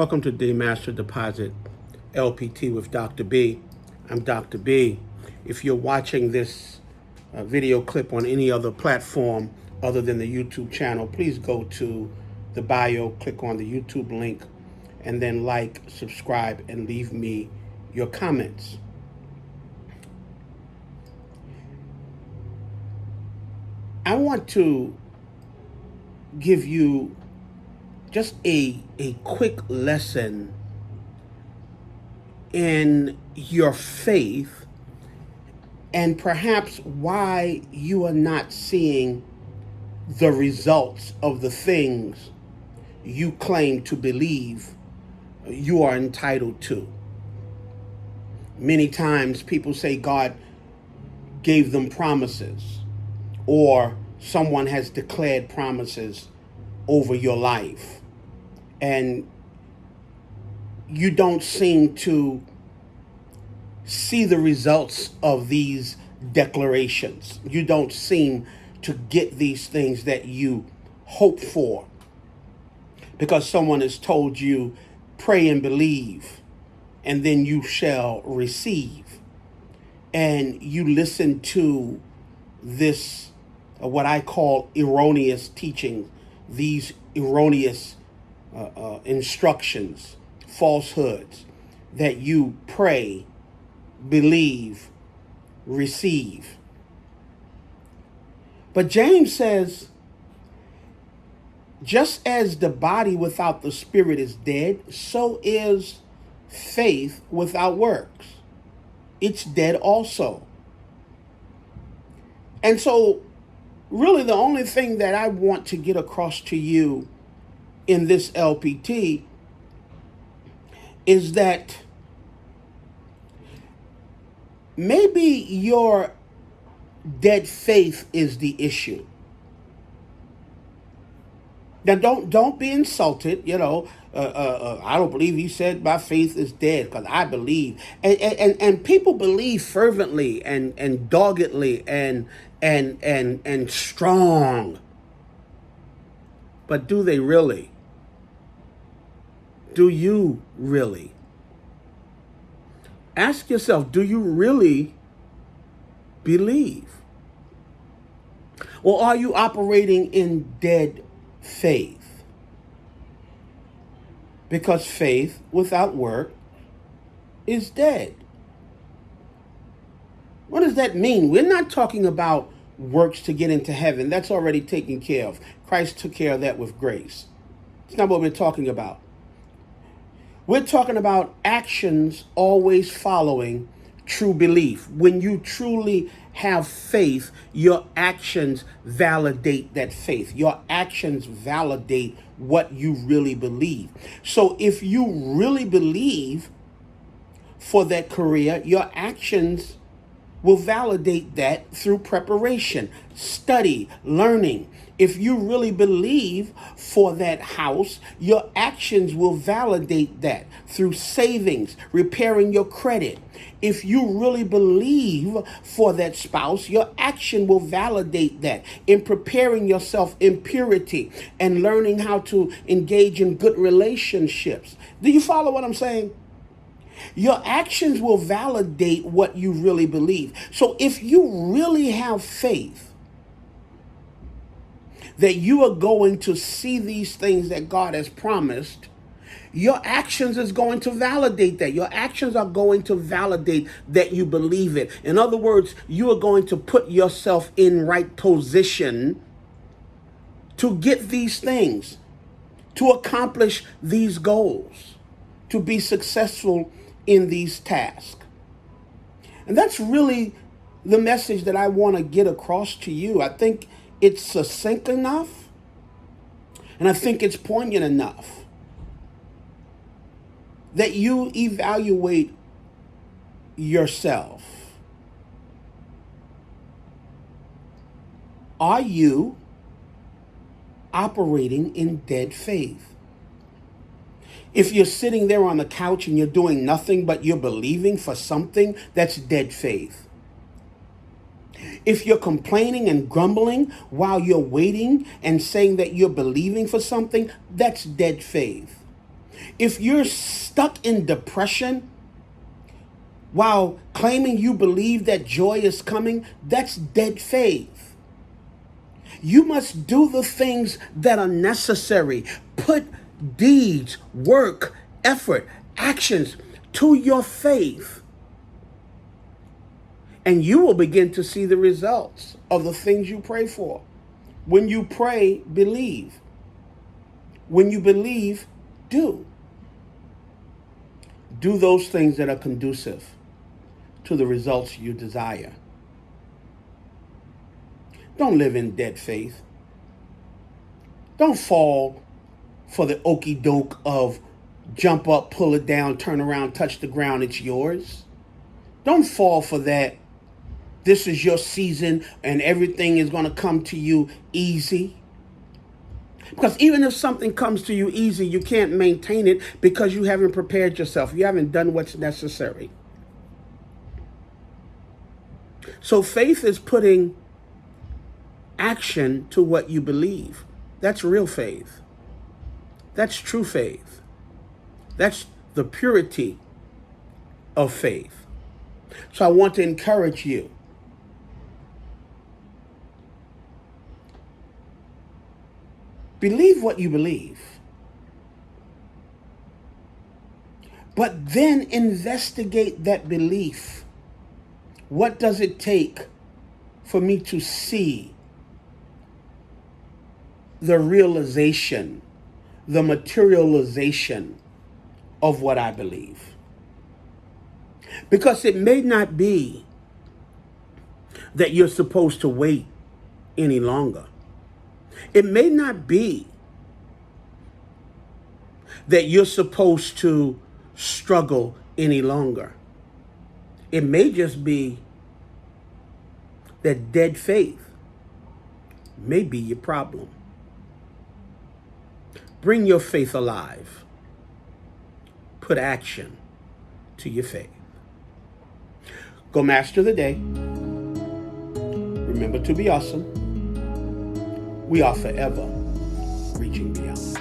Welcome to DayMaster Deposit LPT with Dr. B. I'm Dr. B. If you're watching this video clip on any other platform other than the YouTube channel, please go to the bio, click on the YouTube link, and then like, subscribe, and leave me your comments. I want to give you just a quick lesson in your faith and perhaps why you are not seeing the results of the things you claim to believe you are entitled to. Many times people say God gave them promises, or someone has declared promises over your life, and you don't seem to see the results of these declarations. You don't seem to get these things that you hope for because someone has told you, pray and believe, and then you shall receive. And you listen to this, what I call erroneous teaching, these erroneous instructions, falsehoods, that you pray, believe, receive. But James says, just as the body without the spirit is dead, so is faith without works. It's dead also. And so really the only thing that I want to get across to you in this LPT is that maybe your dead faith is the issue. Now don't be insulted, I don't believe he said my faith is dead, because I believe. And people believe fervently and doggedly and strong. But do they really? Do you really? Ask yourself, do you really believe? Or are you operating in dead faith? Because faith without work is dead. What does that mean? We're not talking about works to get into heaven. That's already taken care of. Christ took care of that with grace. It's not what we're talking about. We're talking about actions always following true belief. When you truly have faith, your actions validate that faith. Your actions validate what you really believe. So if you really believe for that career, your actions will validate that through preparation, study, learning. If you really believe for that house, your actions will validate that through savings, repairing your credit. If you really believe for that spouse, your action will validate that in preparing yourself in purity and learning how to engage in good relationships. Do you follow what I'm saying? Your actions will validate what you really believe. So if you really have faith that you are going to see these things that God has promised, your actions is going to validate that. Your actions are going to validate that you believe it. In other words, you are going to put yourself in right position to get these things, to accomplish these goals, to be successful in these tasks. And that's really the message that I want to get across to you. I think it's succinct enough, and I think it's poignant enough that you evaluate yourself. Are you operating in dead faith? If you're sitting there on the couch and you're doing nothing but you're believing for something, that's dead faith. If you're complaining and grumbling while you're waiting and saying that you're believing for something, that's dead faith. If you're stuck in depression while claiming you believe that joy is coming, that's dead faith. You must do the things that are necessary. Put deeds, work, effort, actions to your faith. And you will begin to see the results of the things you pray for. When you pray, believe. When you believe, do. Do those things that are conducive to the results you desire. Don't live in dead faith. Don't fall for the okey doke of jump up, pull it down, turn around, touch the ground, it's yours. Don't fall for that. This is your season and everything is going to come to you easy. Because even if something comes to you easy, you can't maintain it because you haven't prepared yourself. You haven't done what's necessary. So faith is putting action to what you believe. That's real faith. That's true faith. That's the purity of faith. So I want to encourage you. Believe what you believe. But then investigate that belief. What does it take for me to see the realization, the materialization of what I believe? Because it may not be that you're supposed to wait any longer. It may not be that you're supposed to struggle any longer. It may just be that dead faith may be your problem. Bring your faith alive. Put action to your faith. Go master the day. Remember to be awesome. We are forever reaching beyond.